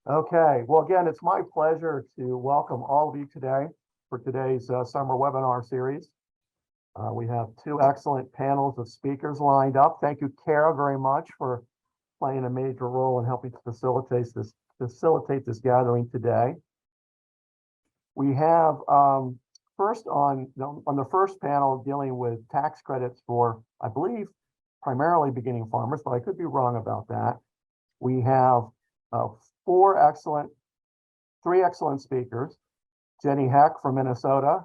Okay, well, again, it's my pleasure to welcome all of you today for today's summer webinar series. We have two excellent panels of speakers lined up. Thank you, Kara, very much for playing a major role in helping to facilitate this gathering today. We have first on the first panel dealing with tax credits for, I believe, primarily beginning farmers, but I could be wrong about that. We have three excellent speakers: Jenny Heck from Minnesota,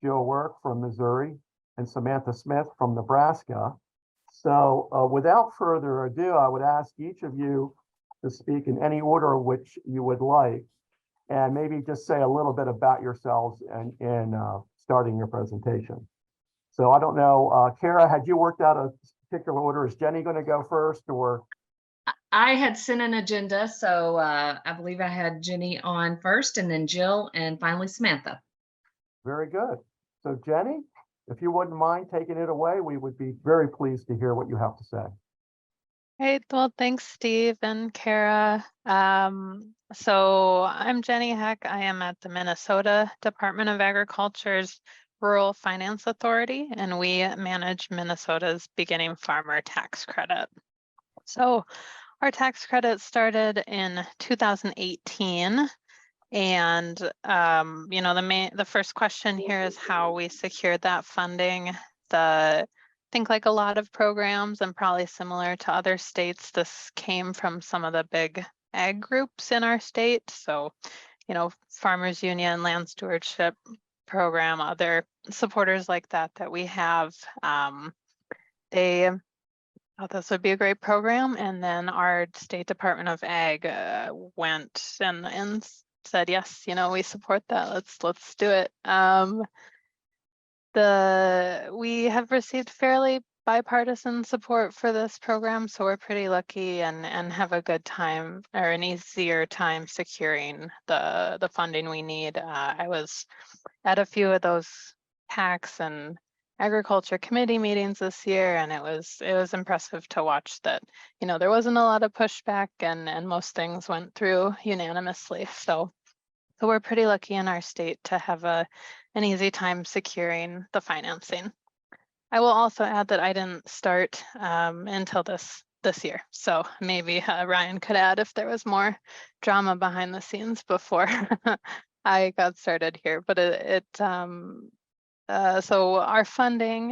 Jill Work from Missouri, and Samantha Smith from Nebraska. So without further ado, I would ask each of you to speak in any order which you would like, and maybe just say a little bit about yourselves in starting your presentation. So I don't know, Kara, had you worked out a particular order? Is Jenny going to go first, or? I had sent an agenda, so I believe I had Jenny on first, and then Jill, and finally Samantha. Very good. So Jenny, if you wouldn't mind taking it away, we would be very pleased to hear what you have to say. Great. Well, thanks, Steve and Kara. So I'm Jenny Heck. I am at the Minnesota Department of Agriculture's Rural Finance Authority, and we manage Minnesota's beginning farmer tax credit. So our tax credit started in 2018. And, the first question here is how we secured that funding. I think like a lot of programs and probably similar to other states, this came from some of the big ag groups in our state. So, Farmers Union, Land Stewardship Program, other supporters like that we have. They thought this would be a great program. And then our State Department of Ag went and said, yes, we support that. Let's do it. We have received fairly bipartisan support for this program, so we're pretty lucky and have a good time, or an easier time, securing the funding we need. I was at a few of those tax and agriculture committee meetings this year, and it was impressive to watch that there wasn't a lot of pushback, and most things went through unanimously. So we're pretty lucky in our state to have an easy time securing the financing. I will also add that I didn't start until this year, so maybe Ryan could add if there was more drama behind the scenes before I got started here. But so our funding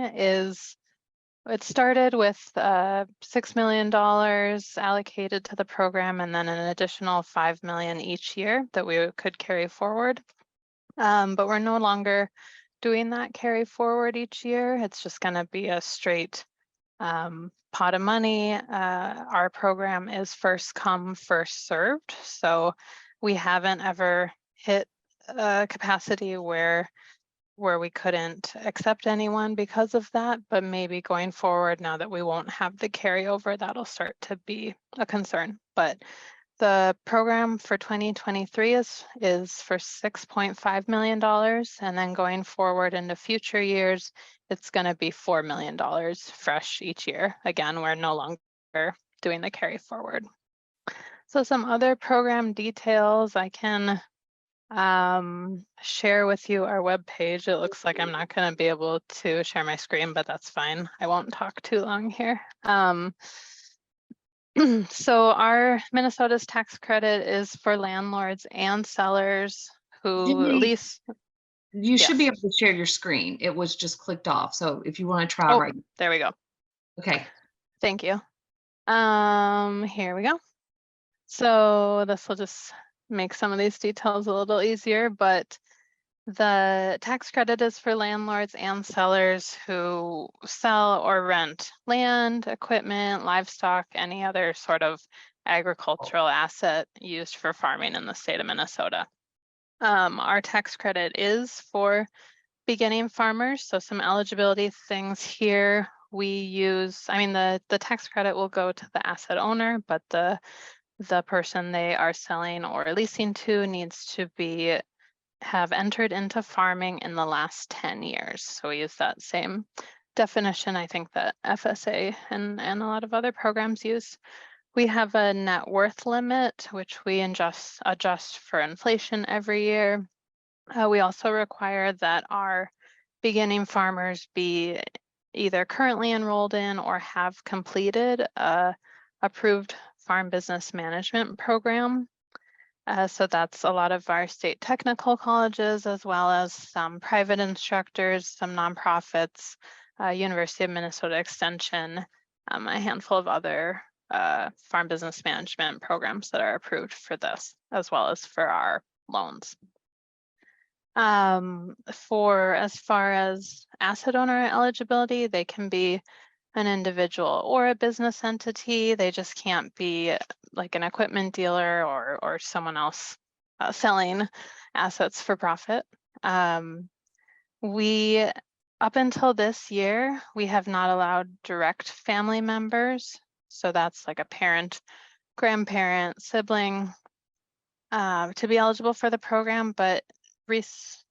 it started with $6 million allocated to the program, and then an additional $5 million each year that we could carry forward. But we're no longer doing that carry forward each year. It's just going to be a straight pot of money. Our program is first come, first served. So we haven't ever hit a capacity where we couldn't accept anyone because of that, but maybe going forward, now that we won't have the carryover, that'll start to be a concern. But the program for 2023 is for $6.5 million, and then going forward into future years, it's going to be $4 million fresh each year. Again, we're no longer doing the carry forward. So some other program details I can share with you our webpage. It looks like I'm not going to be able to share my screen, but that's fine. I won't talk too long here. So our Minnesota's tax credit is for landlords and sellers who lease. You should be able to share your screen. It was just clicked off. So if you want to try right. There we go. Okay. Thank you. Here we go. So this will just make some of these details a little easier, but the tax credit is for landlords and sellers who sell or rent land, equipment, livestock, any other sort of agricultural asset used for farming in the state of Minnesota. Our tax credit is for beginning farmers. So some eligibility things here. We use, the tax credit will go to the asset owner, but the person they are selling or leasing to needs to have entered into farming in the last 10 years. So we use that same definition, I think, that FSA and a lot of other programs use. We have a net worth limit, which we adjust for inflation every year. We also require that our beginning farmers be either currently enrolled in or have completed a approved farm business management program. So that's a lot of our state technical colleges, as well as some private instructors, some nonprofits, University of Minnesota Extension, a handful of other farm business management programs that are approved for this, as well as for our loans. For as far as asset owner eligibility, they can be an individual or a business entity. They just can't be like an equipment dealer or someone else selling assets for profit. We, up until this year, we have not allowed direct family members. So that's like a parent, grandparent, sibling to be eligible for the program. But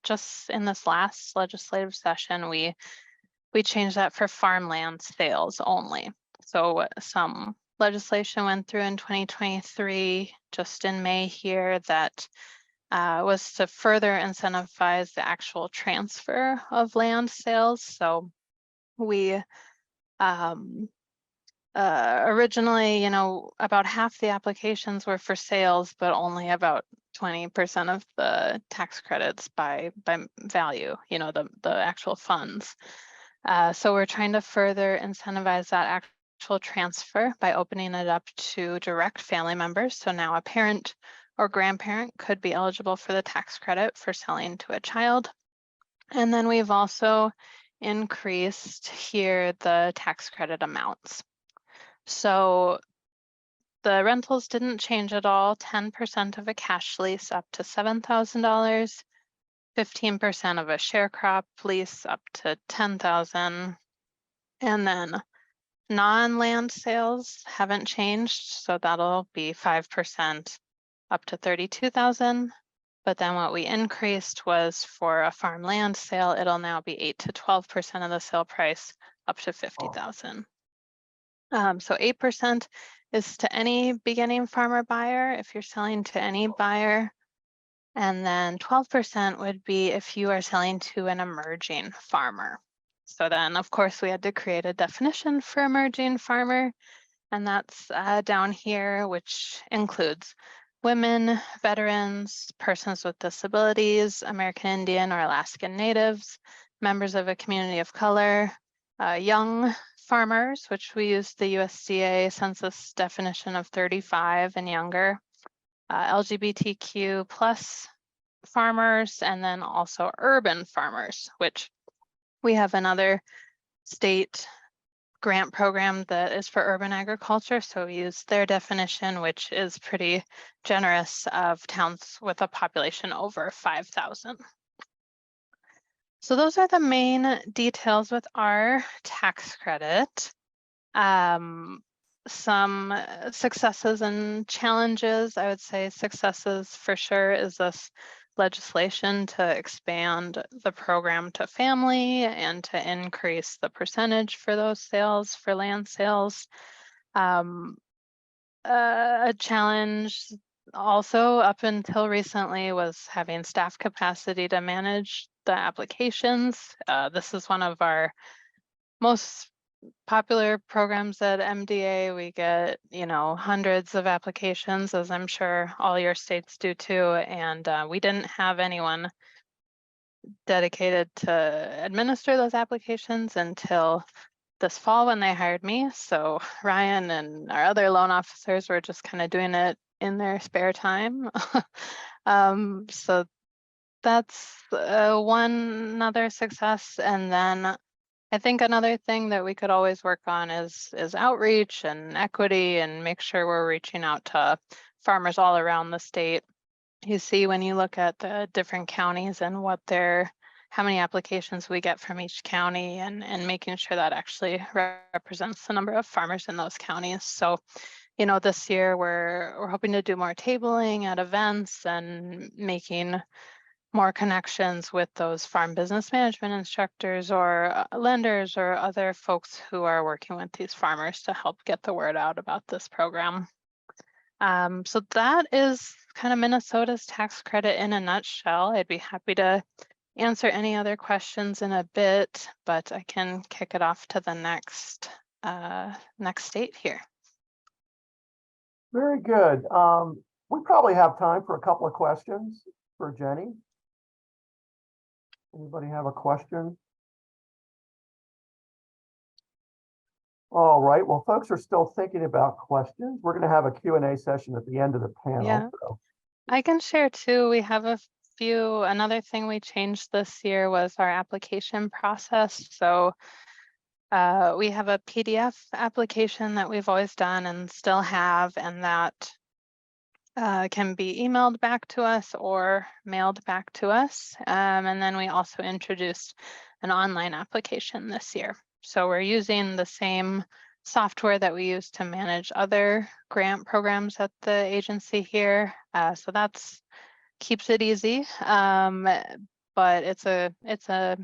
just in this last legislative session, we changed that for farmland sales only. So some legislation went through in 2023, just in May here, that was to further incentivize the actual transfer of land sales. So we originally, about half the applications were for sales, but only about 20% of the tax credits by value, the actual funds. So we're trying to further incentivize that actual transfer by opening it up to direct family members. So now a parent or grandparent could be eligible for the tax credit for selling to a child. And then we've also increased here the tax credit amounts. So the rentals didn't change at all. 10% of a cash lease up to $7,000. 15% of a share crop lease up to $10,000. And then non-land sales haven't changed, so that'll be 5% up to $32,000. But then what we increased was for a farmland sale, it'll now be 8 to 12% of the sale price up to $50,000. So 8% is to any beginning farmer buyer if you're selling to any buyer. And then 12% would be if you are selling to an emerging farmer. So then, of course, we had to create a definition for emerging farmer, and that's down here, which includes women, veterans, persons with disabilities, American Indian or Alaskan Natives, members of a community of color, young farmers, which we use the USDA census definition of 35 and younger, LGBTQ plus farmers, and then also urban farmers, which we have another state grant program that is for urban agriculture. So we use their definition, which is pretty generous, of towns with a population over 5,000. So those are the main details with our tax credit. Some successes and challenges. I would say successes for sure is this legislation to expand the program to family and to increase the percentage for those sales, for land sales. A challenge also up until recently was having staff capacity to manage the applications. This is one of our most popular programs at MDA. We get, hundreds of applications, as I'm sure all your states do too. And we didn't have anyone dedicated to administer those applications until this fall when they hired me. So Ryan and our other loan officers were just kind of doing it in their spare time. So that's another success. And then I think another thing that we could always work on is outreach and equity, and make sure we're reaching out to farmers all around the state. You see, when you look at the different counties and how many applications we get from each county, and making sure that actually represents the number of farmers in those counties. So, this year we're hoping to do more tabling at events and making more connections with those farm business management instructors or lenders or other folks who are working with these farmers to help get the word out about this program. So that is kind of Minnesota's tax credit in a nutshell. I'd be happy to answer any other questions in a bit, but I can kick it off to the next state here. Very good. We probably have time for a couple of questions for Jenny. Anybody have a question? All right, well, folks are still thinking about questions. We're going to have a Q&A session at the end of the panel. Yeah. So. I can share too. We have a few. Another thing we changed this year was our application process. So we have a PDF application that we've always done and still have, and that can be emailed back to us or mailed back to us. And then we also introduced an online application this year. So we're using the same software that we use to manage other grant programs at the agency here. So that's keeps it easy, but it's a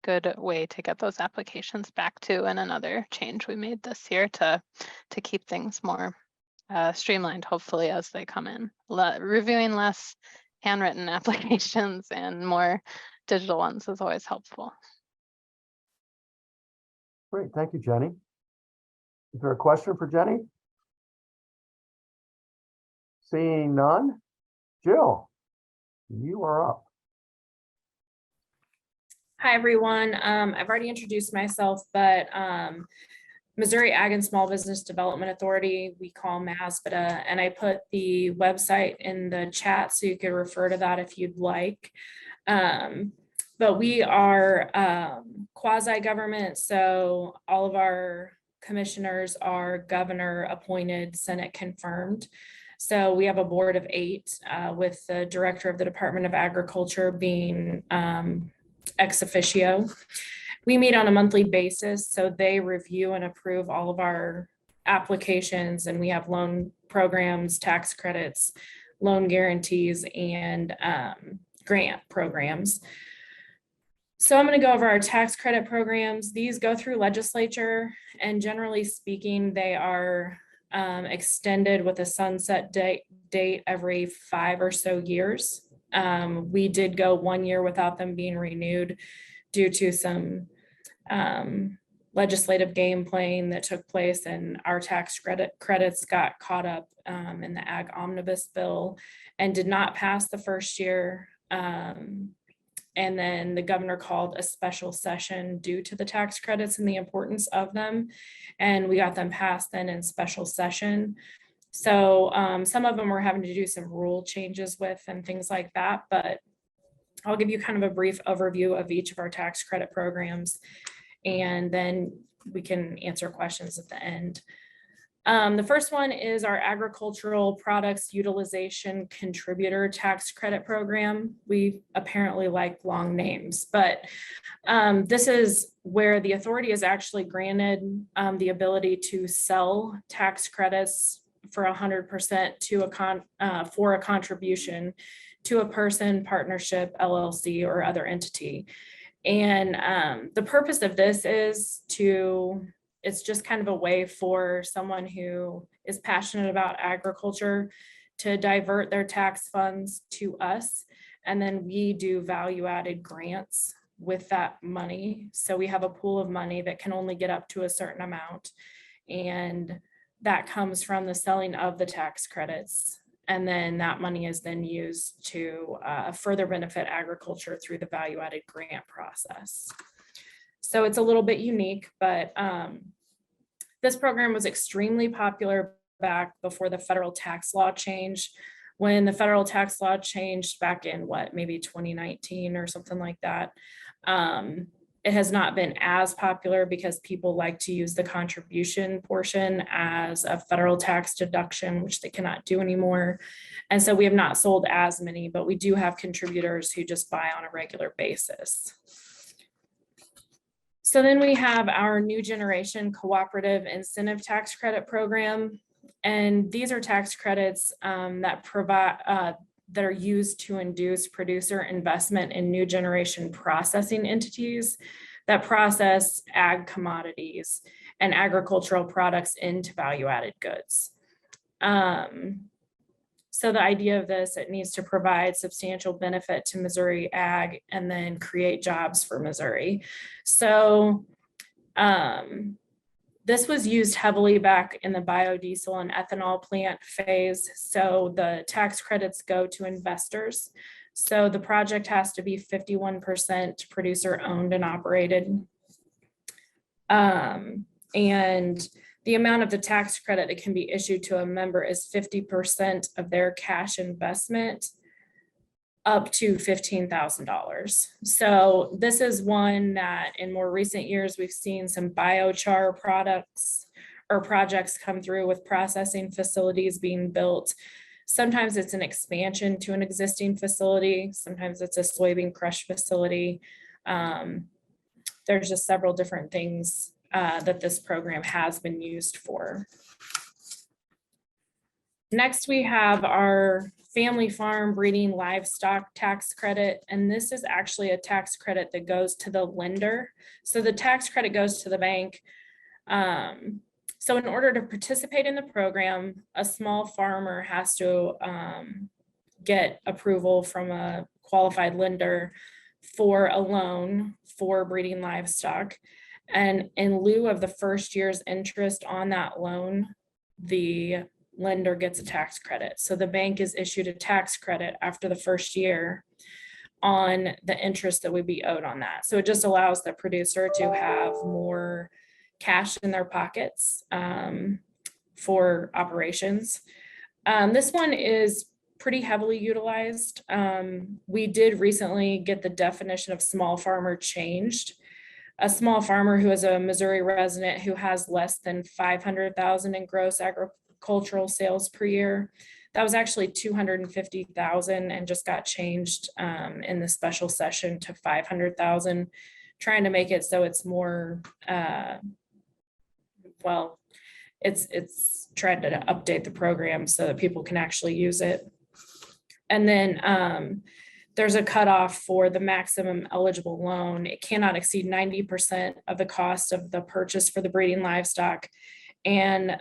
good way to get those applications back to, and another change we made this year to keep things more streamlined, hopefully, as they come in. Reviewing less handwritten applications and more digital ones is always helpful. Great, thank you, Jenny. Is there a question for Jenny? Seeing none, Jill, you are up. Hi, everyone. I've already introduced myself, but Missouri Ag and Small Business Development Authority, we call MASBDA, and I put the website in the chat so you could refer to that if you'd like. But we are quasi-government, so all of our commissioners are governor appointed, Senate confirmed. So we have a board of 8 with the director of the Department of Agriculture being ex officio. We meet on a monthly basis, so they review and approve all of our applications, and we have loan programs, tax credits, loan guarantees, and grant programs. So I'm going to go over our tax credit programs. These go through legislature, and generally speaking, they are extended with a sunset date every 5 or so years. We did go 1 year without them being renewed due to some legislative game playing that took place, and our tax credits got caught up in the Ag Omnibus bill and did not pass the first year. And then the governor called a special session due to the tax credits and the importance of them. And we got them passed then in special session. So some of them we're having to do some rule changes with and things like that, but I'll give you kind of a brief overview of each of our tax credit programs, and then we can answer questions at the end. The first one is our Agricultural Products Utilization Contributor Tax Credit Program. We apparently like long names, but this is where the authority is actually granted the ability to sell tax credits for 100% to for a contribution to a person, partnership, LLC, or other entity. And the purpose of this is it's just kind of a way for someone who is passionate about agriculture to divert their tax funds to us. And then we do value-added grants with that money. So we have a pool of money that can only get up to a certain amount. And that comes from the selling of the tax credits. And then that money is then used to further benefit agriculture through the value-added grant process. So it's a little bit unique, but this program was extremely popular back before the federal tax law change. When the federal tax law changed back in maybe 2019 or something like that, it has not been as popular because people like to use the contribution portion as a federal tax deduction, which they cannot do anymore. And so we have not sold as many, but we do have contributors who just buy on a regular basis. So then we have our New Generation Cooperative Incentive Tax Credit Program. And these are tax credits that are used to induce producer investment in new generation processing entities that process ag commodities and agricultural products into value-added goods. So the idea of this, it needs to provide substantial benefit to Missouri ag and then create jobs for Missouri. So this was used heavily back in the biodiesel and ethanol plant phase. So the tax credits go to investors. So the project has to be 51% producer owned and operated. And the amount of the tax credit that can be issued to a member is 50% of their cash investment up to $15,000. So this is one that in more recent years, we've seen some biochar products or projects come through with processing facilities being built. Sometimes it's an expansion to an existing facility. Sometimes it's a soybean crush facility. There's just several different things that this program has been used for. Next, we have our family farm breeding livestock tax credit. And this is actually a tax credit that goes to the lender. So the tax credit goes to the bank. So in order to participate in the program, a small farmer has to get approval from a qualified lender for a loan for breeding livestock. And in lieu of the first year's interest on that loan, the lender gets a tax credit. So the bank is issued a tax credit after the first year on the interest that would be owed on that. So it just allows the producer to have more cash in their pockets for operations. This one is pretty heavily utilized. We did recently get the definition of small farmer changed. A small farmer who is a Missouri resident who has less than 500,000 in gross agricultural sales per year. That was actually 250,000 and just got changed in the special session to 500,000, trying to make it so it's more, well, it's trying to update the program so that people can actually use it. And then there's a cutoff for the maximum eligible loan. It cannot exceed 90% of the cost of the purchase for the breeding livestock. And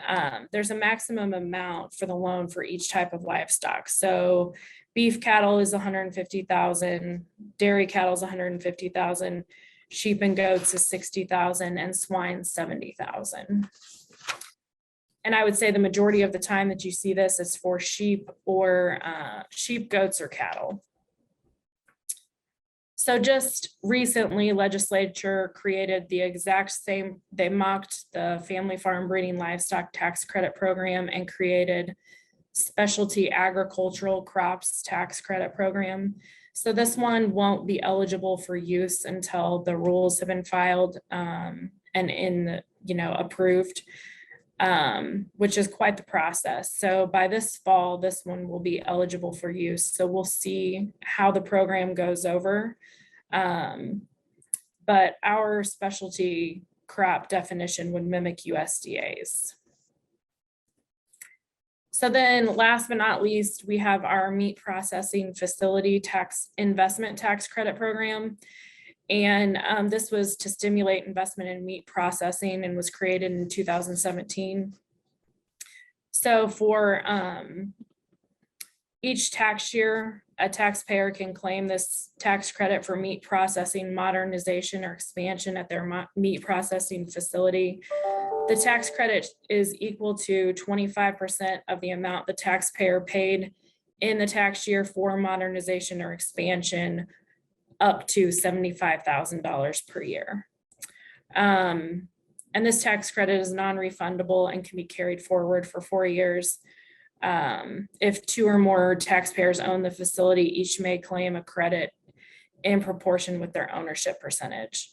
there's a maximum amount for the loan for each type of livestock. So beef cattle is 150,000, dairy cattle is 150,000, sheep and goats is 60,000, and swine 70,000. And I would say the majority of the time that you see this is for sheep or sheep, goats, or cattle. So just recently, legislature created the exact same, they mocked the family farm breeding livestock tax credit program and created specialty agricultural crops tax credit program. So this one won't be eligible for use until the rules have been filed and approved, which is quite the process. So by this fall, this one will be eligible for use. So we'll see how the program goes over. But our specialty crop definition would mimic USDA's. So then last but not least, we have our meat processing facility tax investment tax credit program. And this was to stimulate investment in meat processing and was created in 2017. So for each tax year, a taxpayer can claim this tax credit for meat processing modernization or expansion at their meat processing facility. The tax credit is equal to 25% of the amount the taxpayer paid in the tax year for modernization or expansion, up to $75,000 per year. And this tax credit is non-refundable and can be carried forward for 4 years. If 2 or more taxpayers own the facility, each may claim a credit in proportion with their ownership percentage.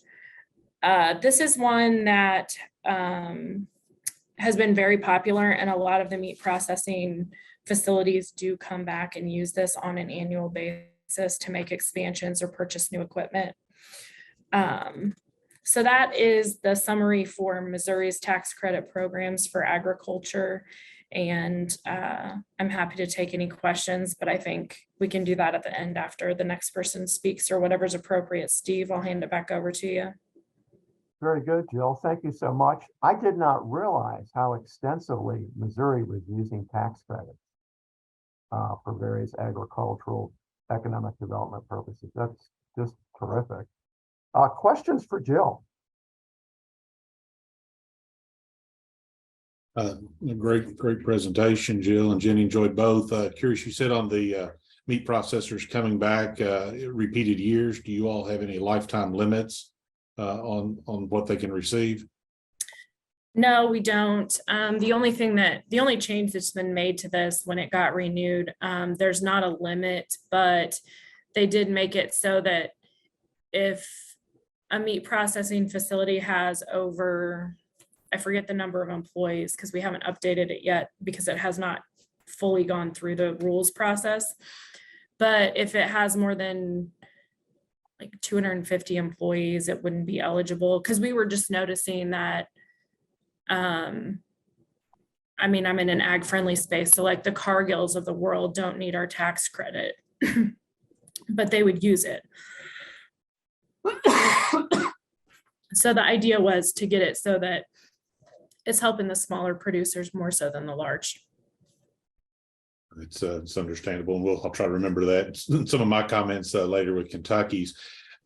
This is one that has been very popular, and a lot of the meat processing facilities do come back and use this on an annual basis to make expansions or purchase new equipment. So that is the summary for Missouri's tax credit programs for agriculture. And I'm happy to take any questions, but I think we can do that at the end after the next person speaks or whatever's appropriate. Steve, I'll hand it back over to you. Very good, Jill. Thank you so much. I did not realize how extensively Missouri was using tax credits for various agricultural economic development purposes. That's just terrific. Questions for Jill? Great presentation, Jill and Jenny. Enjoyed both. Curious, you said on the meat processors coming back repeated years. Do you all have any lifetime limits on what they can receive? No, we don't. The only change that's been made to this when it got renewed, there's not a limit, but they did make it so that if a meat processing facility has over, I forget the number of employees because we haven't updated it yet because it has not fully gone through the rules process. But if it has more than like 250 employees, it wouldn't be eligible because we were just noticing that I mean, I'm in an ag friendly space, so like the Cargills of the world don't need our tax credit, but they would use it. So the idea was to get it so that it's helping the smaller producers more so than the large. It's understandable, and I'll try to remember that. Some of my comments later with Kentucky's.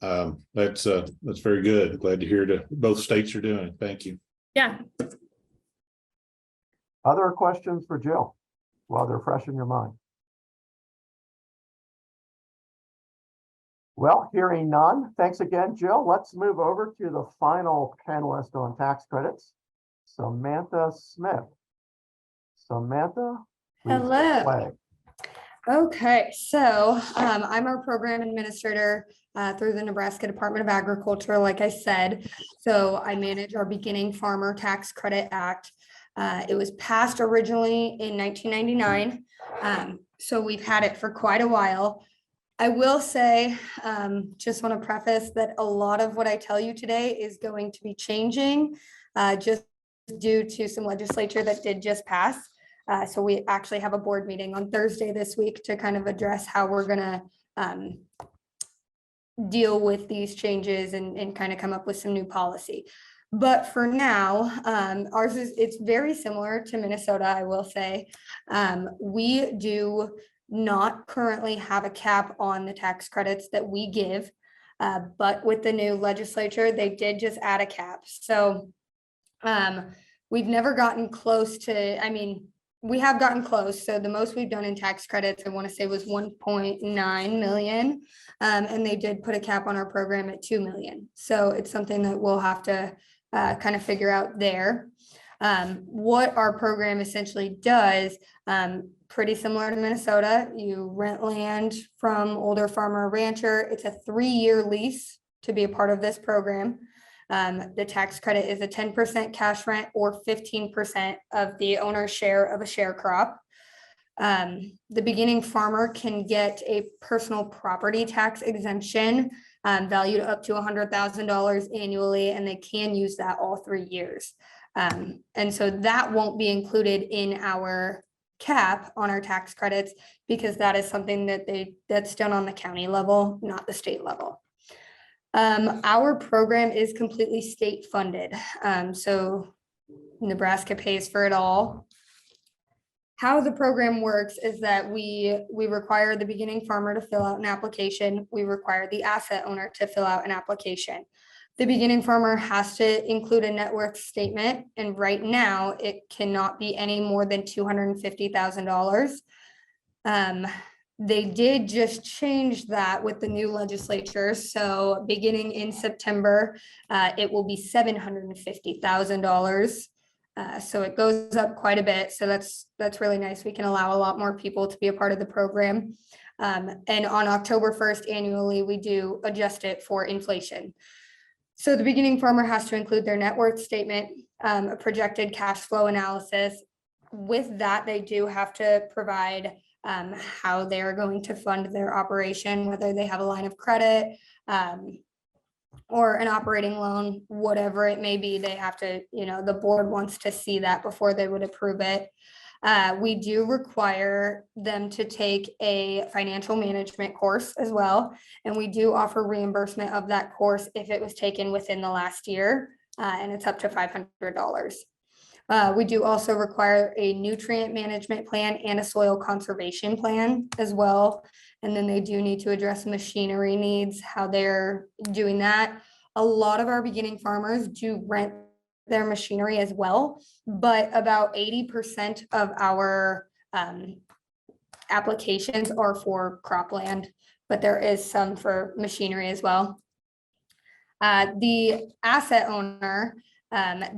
That's very good. Glad to hear that both states are doing it. Thank you. Yeah. Other questions for Jill while they're fresh in your mind? Well, hearing none, thanks again, Jill. Let's move over to the final panelist on tax credits, Samantha Smith. Samantha, please take it Hello. away. Okay, so I'm our program administrator through the Nebraska Department of Agriculture, like I said. So I manage our Beginning Farmer Tax Credit Act. It was passed originally in 1999. So we've had it for quite a while. I will say, just want to preface that a lot of what I tell you today is going to be changing just due to some legislature that did just pass. So we actually have a board meeting on Thursday this week to kind of address how we're gonna deal with these changes and kind of come up with some new policy. But for now, it's very similar to Minnesota, I will say. We do not currently have a cap on the tax credits that we give, but with the new legislature, they did just add a cap. So we've never gotten close to, I mean, we have gotten close. So the most we've done in tax credits, I want to say, was 1.9 million. And they did put a cap on our program at 2 million. So it's something that we'll have to kind of figure out there. What our program essentially does, pretty similar to Minnesota, you rent land from older farmer or rancher. It's a 3-year lease to be a part of this program. The tax credit is a 10% cash rent or 15% of the owner's share of a share crop. The beginning farmer can get a personal property tax exemption valued up to $100,000 annually, and they can use that all 3 years. And so that won't be included in our cap on our tax credits because that is something that's done on the county level, not the state level. Our program is completely state funded. So Nebraska pays for it all. How the program works is that we require the beginning farmer to fill out an application. We require the asset owner to fill out an application. The beginning farmer has to include a net worth statement, and right now it cannot be any more than $250,000. They did just change that with the new legislature. So beginning in September, it will be $750,000. So it goes up quite a bit. So that's really nice. We can allow a lot more people to be a part of the program. And on October 1st annually, we do adjust it for inflation. So the beginning farmer has to include their net worth statement, a projected cash flow analysis. With that, they do have to provide how they're going to fund their operation, whether they have a line of credit or an operating loan, whatever it may be. They have to, the board wants to see that before they would approve it. We do require them to take a financial management course as well. And we do offer reimbursement of that course if it was taken within the last year. and it's up to $500. We do also require a nutrient management plan and a soil conservation plan as well. And then they do need to address machinery needs, how they're doing that. A lot of our beginning farmers do rent their machinery as well, but about 80% of our applications are for cropland, but there is some for machinery as well. The asset owner,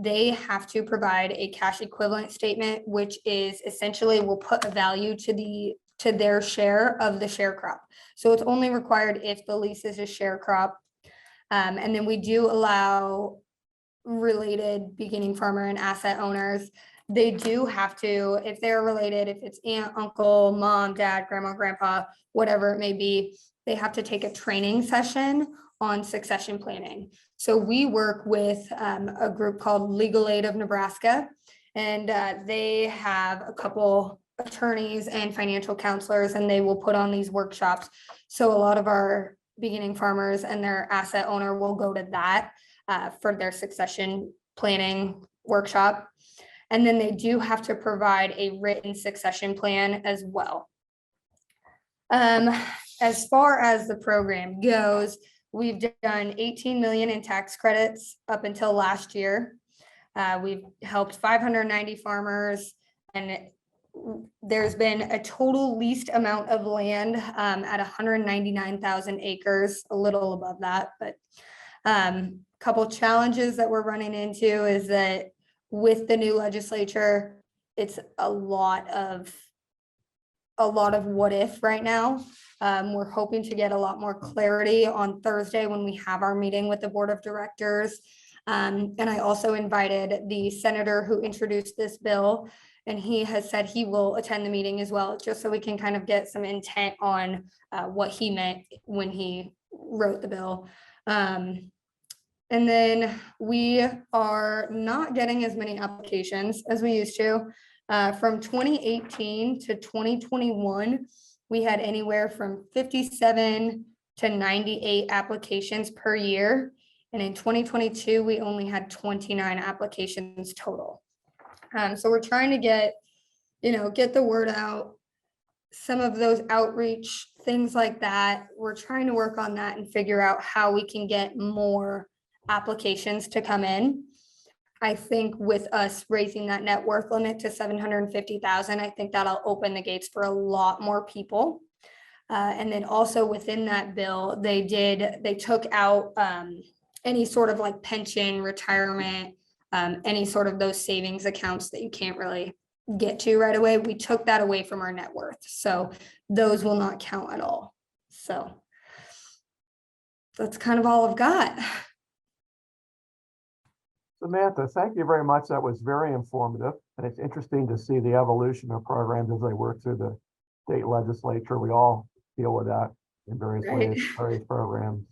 they have to provide a cash equivalent statement, which is essentially will put a value to their share of the share crop. So it's only required if the lease is a share crop. And then we do allow related beginning farmer and asset owners. They do have to, if they're related, if it's aunt, uncle, mom, dad, grandma, grandpa, whatever it may be, they have to take a training session on succession planning. So we work with a group called Legal Aid of Nebraska, and they have a couple attorneys and financial counselors, and they will put on these workshops. So a lot of our beginning farmers and their asset owner will go to that for their succession planning workshop. And then they do have to provide a written succession plan as well. As far as the program goes, we've done 18 million in tax credits up until last year. We've helped 590 farmers, and there's been a total leased amount of land at 199,000 acres, a little above that, but couple challenges that we're running into is that with the new legislature, it's a lot of what if right now. We're hoping to get a lot more clarity on Thursday when we have our meeting with the board of directors. And I also invited the senator who introduced this bill, and he has said he will attend the meeting as well, just so we can kind of get some intent on what he meant when he wrote the bill. And then we are not getting as many applications as we used to. From 2018 to 2021, we had anywhere from 57 to 98 applications per year. And in 2022, we only had 29 applications total. So we're trying to get the word out, some of those outreach, things like that. We're trying to work on that and figure out how we can get more applications to come in. I think with us raising that net worth limit to 750,000, I think that'll open the gates for a lot more people. And then also within that bill, they took out any sort of like pension, retirement, any sort of those savings accounts that you can't really get to right away. We took that away from our net worth. So those will not count at all. So that's kind of all I've got. Samantha, thank you very much. That was very informative. And it's interesting to see the evolution of programs as they work through the state legislature. We all deal with that in various ways, various programs,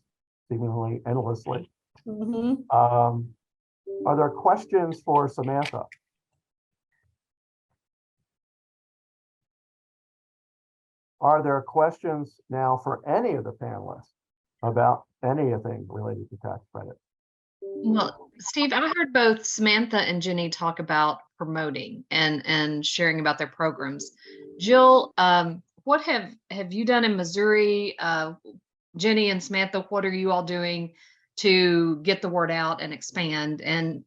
seemingly endlessly. Mhm. Are there questions for Samantha? Are there questions now for any of the panelists about anything related to tax credit? Well, Steve, I heard both Samantha and Jenny talk about promoting and sharing about their programs. Jill, what have you done in Missouri? Jenny and Samantha, what are you all doing to get the word out and expand? And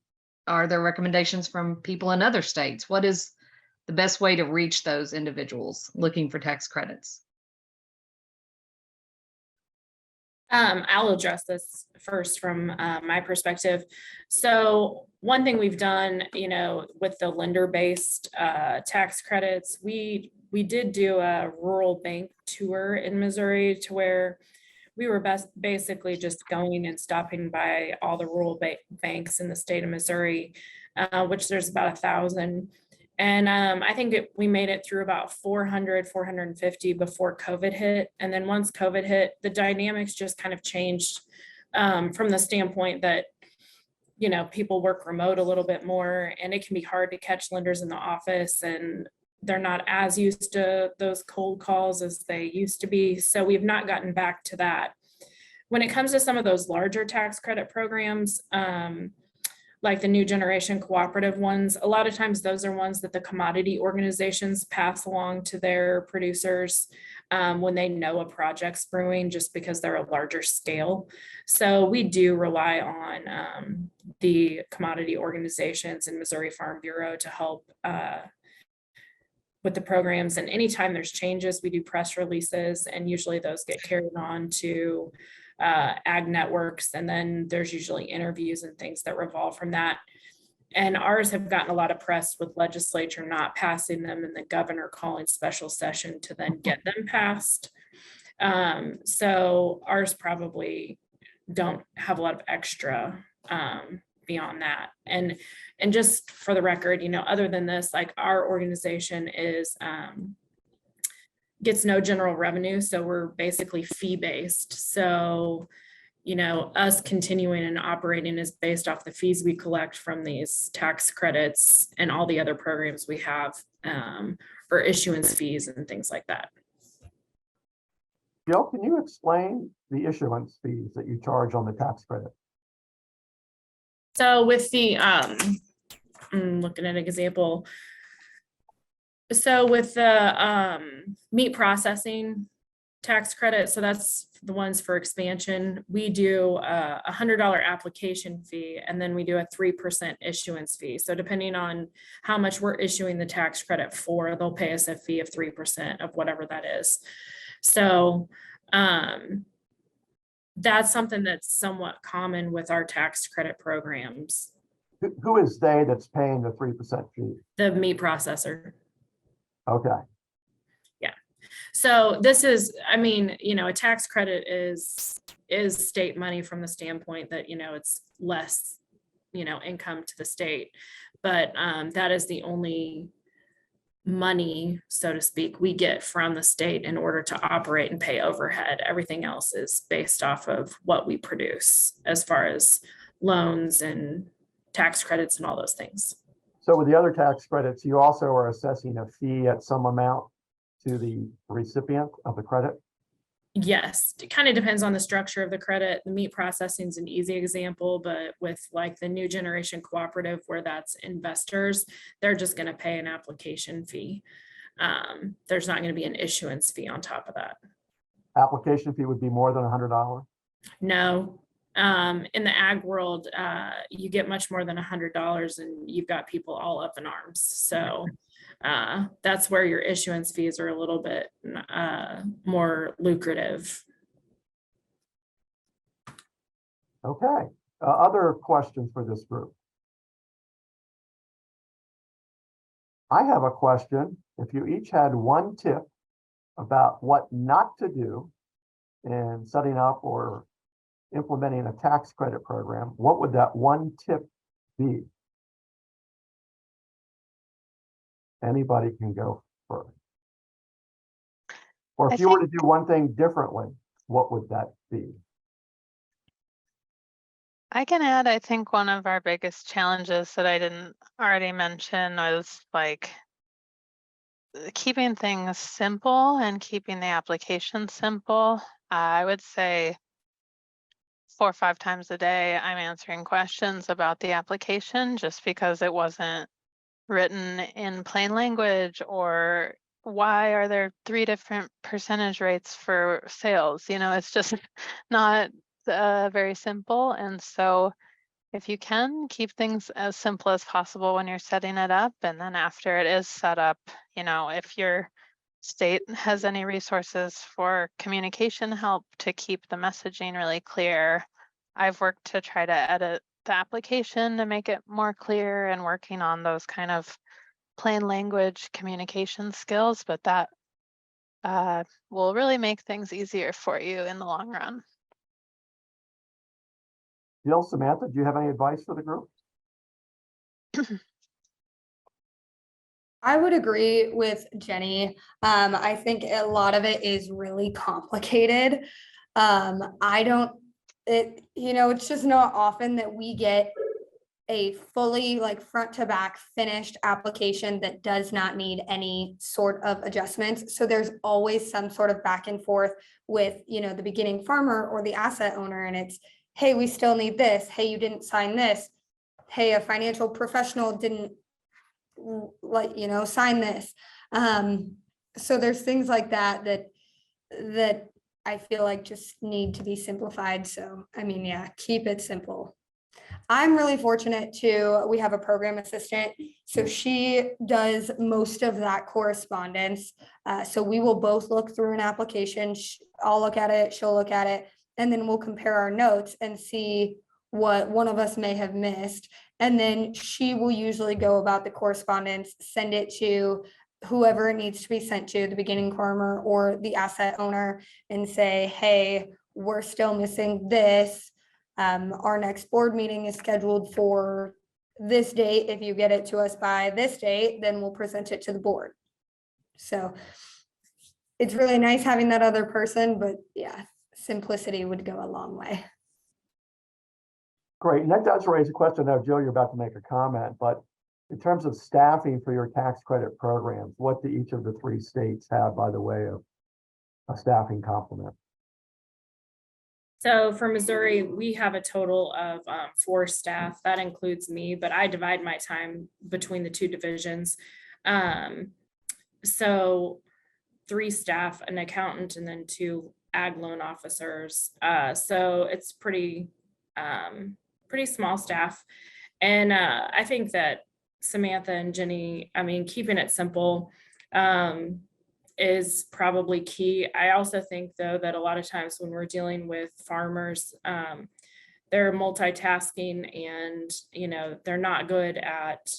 are there recommendations from people in other states? What is the best way to reach those individuals looking for tax credits? I'll address this first from my perspective. So one thing we've done, with the lender-based tax credits, we did do a rural bank tour in Missouri to where we were basically just going and stopping by all the rural banks in the state of Missouri, which there's about 1,000. And I think we made it through about 400, 450 before COVID hit. And then once COVID hit, the dynamics just kind of changed from the standpoint that, people work remote a little bit more, and it can be hard to catch lenders in the office, and they're not as used to those cold calls as they used to be. So we've not gotten back to that. When it comes to some of those larger tax credit programs, like the new generation cooperative ones, a lot of times those are ones that the commodity organizations pass along to their producers when they know a project's brewing, just because they're a larger scale. So we do rely on the commodity organizations and Missouri Farm Bureau to help with the programs. And anytime there's changes, we do press releases, and usually those get carried on to ag networks. And then there's usually interviews and things that revolve from that. And ours have gotten a lot of press with legislature not passing them and the governor calling special session to then get them passed. So ours probably don't have a lot of extra beyond that. And just for the record, other than this, like our organization is gets no general revenue. So we're basically fee-based. So, us continuing and operating is based off the fees we collect from these tax credits and all the other programs we have, or issuance fees and things like that. Jill, can you explain the issuance fees that you charge on the tax credit? So with the, I'm looking at an example. So with the meat processing tax credit, so that's the ones for expansion, we do a $100 application fee, and then we do a 3% issuance fee. So depending on how much we're issuing the tax credit for, they'll pay us a fee of 3% of whatever that is. So that's something that's somewhat common with our tax credit programs. Who is they that's paying the 3% fee? The meat processor. Okay. So this is, a tax credit is state money from the standpoint that, it's less, income to the state. But that is the only money, so to speak, we get from the state in order to operate and pay overhead. Everything else is based off of what we produce as far as loans and tax credits and all those things. So with the other tax credits, you also are assessing a fee at some amount to the recipient of the credit? Yes, it kind of depends on the structure of the credit. The meat processing is an easy example, but with like the new generation cooperative, where that's investors, they're just going to pay an application fee. There's not going to be an issuance fee on top of that. Application fee would be more than $100? No. In the ag world, you get much more than $100, and you've got people all up in arms. So that's where your issuance fees are a little bit more lucrative. Okay. Other questions for this group? I have a question. If you each had one tip about what not to do in setting up or implementing a tax credit program, what would that one tip be? Anybody can go first. Or if you were to do one thing differently, what would that be? I can add, I think one of our biggest challenges that I didn't already mention was like keeping things simple and keeping the application simple. I would say 4 or 5 times a day, I'm answering questions about the application just because it wasn't written in plain language, or why are there 3 different percentage rates for sales? It's just not very simple. And so if you can keep things as simple as possible when you're setting it up, and then after it is set up, if your state has any resources for communication help to keep the messaging really clear. I've worked to try to edit the application to make it more clear and working on those kind of plain language communication skills, but that will really make things easier for you in the long run. Jill, Samantha, do you have any advice for the group? I would agree with Jenny. I think a lot of it is really complicated. It's just not often that we get a fully front to back finished application that does not need any sort of adjustments. So there's always some sort of back and forth with, the beginning farmer or the asset owner. And it's, hey, we still need this. Hey, you didn't sign this. hey, a financial professional didn't sign this. So there's things like that I feel like just need to be simplified. So, I mean, yeah, keep it simple. I'm really fortunate too. We have a program assistant, so she does most of that correspondence. So we will both look through an application. I'll look at it, she'll look at it, and then we'll compare our notes and see what one of us may have missed. And then she will usually go about the correspondence, send it to whoever it needs to be sent to, the beginning farmer or the asset owner, and say, hey, we're still missing this. Our next board meeting is scheduled for this date. If you get it to us by this date, then we'll present it to the board. So it's really nice having that other person, but yeah, simplicity would go a long way. Great, and that does raise a question. Now, Jill, you're about to make a comment, but in terms of staffing for your tax credit programs, what do each of the 3 states have by the way of a staffing complement? So for Missouri, we have a total of 4 staff. That includes me, but I divide my time between the 2 divisions. So 3 staff, an accountant, and then 2 ag loan officers. So it's pretty small staff. And I think that Samantha and Jenny, I mean, keeping it simple is probably key. I also think though that a lot of times when we're dealing with farmers, they're multitasking and they're not good at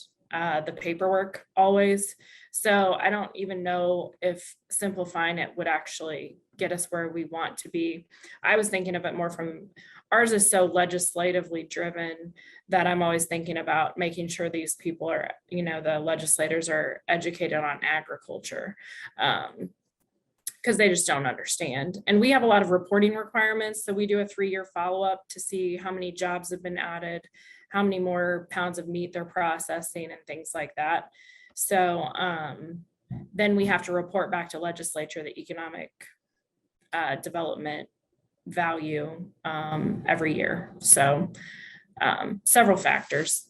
the paperwork always. So I don't even know if simplifying it would actually get us where we want to be. I was thinking of it more from, ours is so legislatively driven that I'm always thinking about making sure these people are, the legislators are educated on agriculture, because they just don't understand. And we have a lot of reporting requirements. So we do a 3-year follow-up to see how many jobs have been added, how many more pounds of meat they're processing and things like that. So then we have to report back to legislature the economic development value every year. So several factors.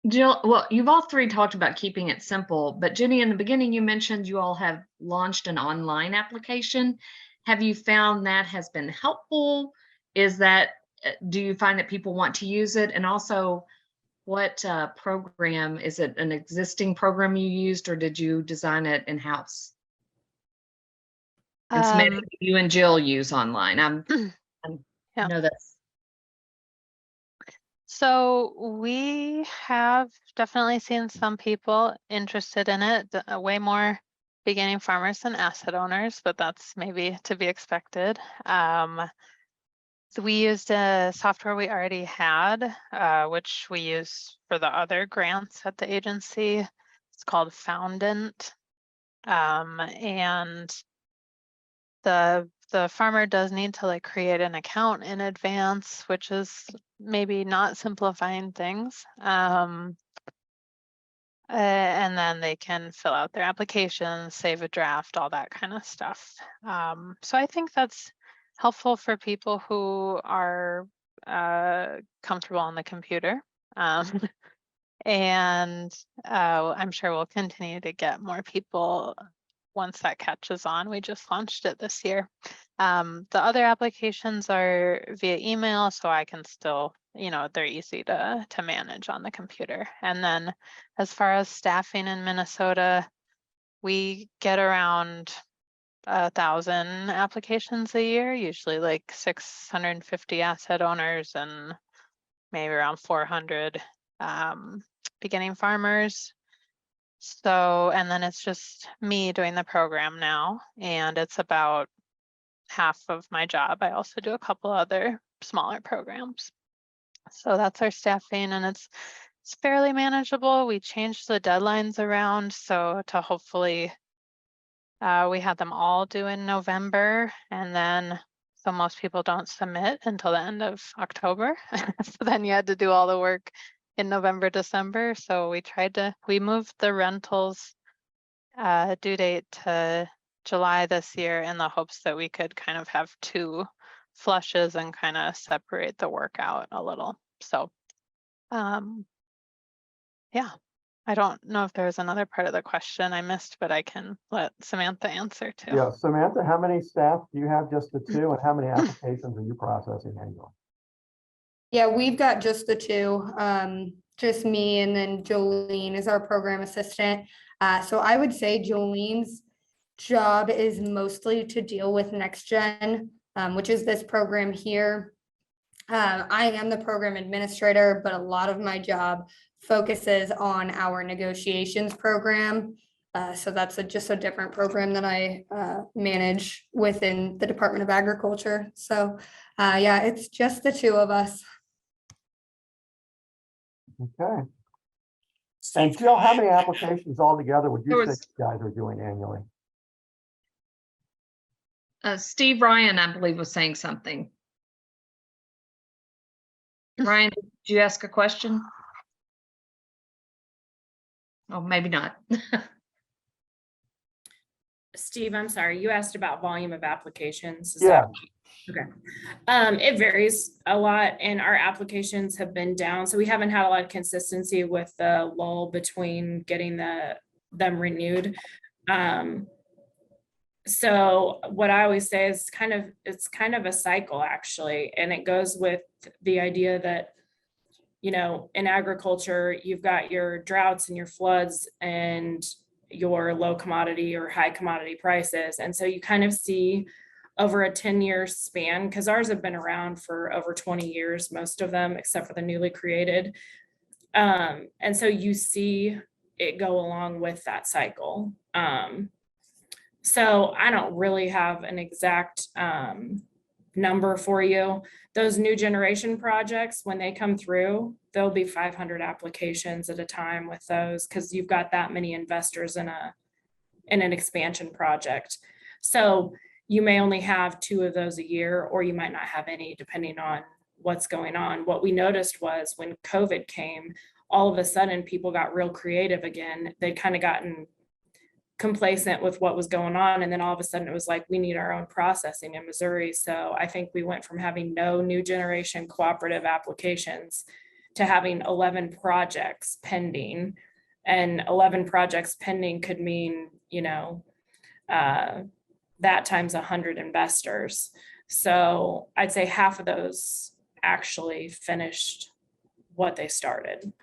Jill, well, you've all 3 talked about keeping it simple, but Jenny, in the beginning, you mentioned you all have launched an online application. Have you found that has been helpful? Do you find that people want to use it? And also, what program, is it an existing program you used or did you design it in-house? And Samantha, you and Jill use online. Yeah. know that's. So we have definitely seen some people interested in it, way more beginning farmers than asset owners, but that's maybe to be expected. So we used a software we already had, which we use for the other grants at the agency. It's called Foundant. And the farmer does need to create an account in advance, which is maybe not simplifying things. And then they can fill out their application, save a draft, all that kind of stuff. So I think that's helpful for people who are comfortable on the computer. And I'm sure we'll continue to get more people once that catches on. We just launched it this year. The other applications are via email, so I can still, they're easy to manage on the computer. And then as far as staffing in Minnesota, we get around 1,000 applications a year, usually 650 asset owners and maybe around 400 beginning farmers. So, and then it's just me doing the program now, and it's about half of my job. I also do a couple other smaller programs. So that's our staffing, and it's fairly manageable. We changed the deadlines around, so to hopefully we had them all due in November, and then so most people don't submit until the end of October. So then you had to do all the work in November, December. So we moved the rentals due date to July this year in the hopes that we could kind of have 2 flushes and kind of separate the work out a little. So Yeah, I don't know if there's another part of the question I missed, but I can let Samantha answer too. Yeah, Samantha, how many staff do you have? Just the two, and how many applications are you processing annually? Yeah, we've got just the two, just me and then Jolene is our program assistant. So I would say Jolene's job is mostly to deal with Next Gen, which is this program here. I am the program administrator, but a lot of my job focuses on our negotiations program. So that's just a different program that I manage within the Department of Agriculture. So yeah, it's just the two of us. Okay. And Jill, how many applications altogether would There you say was- you guys are doing annually? Steve Ryan, I believe, was saying something. Ryan, did you ask a question? Oh, maybe not. Steve, I'm sorry, you asked about volume of applications. Is Yeah. that- Okay. It varies a lot and our applications have been down. So we haven't had a lot of consistency with the lull between getting them renewed. So what I always say is it's kind of a cycle actually. And it goes with the idea that, you know, in agriculture, you've got your droughts and your floods and your low commodity or high commodity prices. And so you kind of see over a 10-year span, because ours have been around for over 20 years, most of them, except for the newly created. And so you see it go along with that cycle. So I don't really have an exact number for you. Those new generation projects, when they come through, there'll be 500 applications at a time with those because you've got that many investors in an expansion project. So you may only have 2 of those a year, or you might not have any, depending on what's going on. What we noticed was when COVID came, all of a sudden people got real creative again. They'd kind of gotten complacent with what was going on. And then all of a sudden it was like, we need our own processing in Missouri. So I think we went from having no new generation cooperative applications to having 11 projects pending. And 11 projects pending could mean, you know, that times 100 investors. So I'd say half of those actually finished what they started.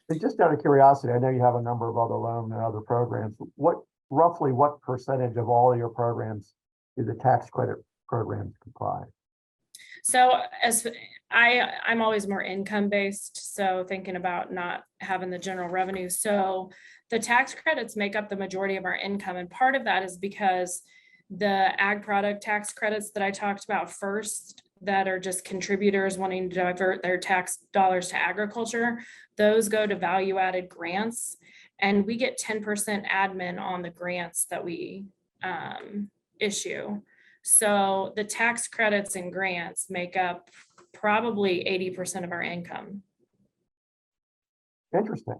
And just out of curiosity, I know you have a number of other loan and other programs. Roughly what percentage of all of your programs do the tax credit programs comprise? So I'm always more income based. So thinking about not having the general revenue. So the tax credits make up the majority of our income. And part of that is because the ag product tax credits that I talked about first, that are just contributors wanting to divert their tax dollars to agriculture, those go to value added grants. And we get 10% admin on the grants that we issue. So the tax credits and grants make up probably 80% of our income. Interesting.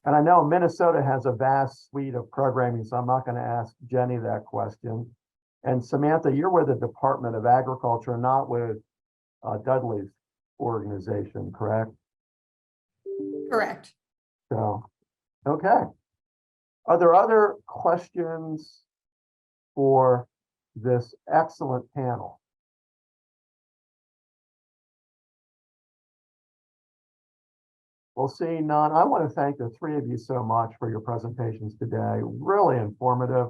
And I know Minnesota has a vast suite of programming, so I'm not going to ask Jenny that question. And Samantha, you're with the Department of Agriculture, not with Dudley's organization, correct? Correct. So, okay. Are there other questions for this excellent panel? Well, seeing none, I want to thank the 3 of you so much for your presentations today. Really informative.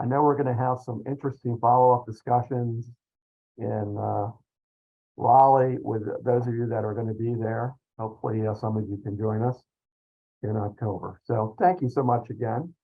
I know we're going to have some interesting follow-up discussions in Raleigh with those of you that are going to be there. Hopefully some of you can join us in October. So thank you so much again.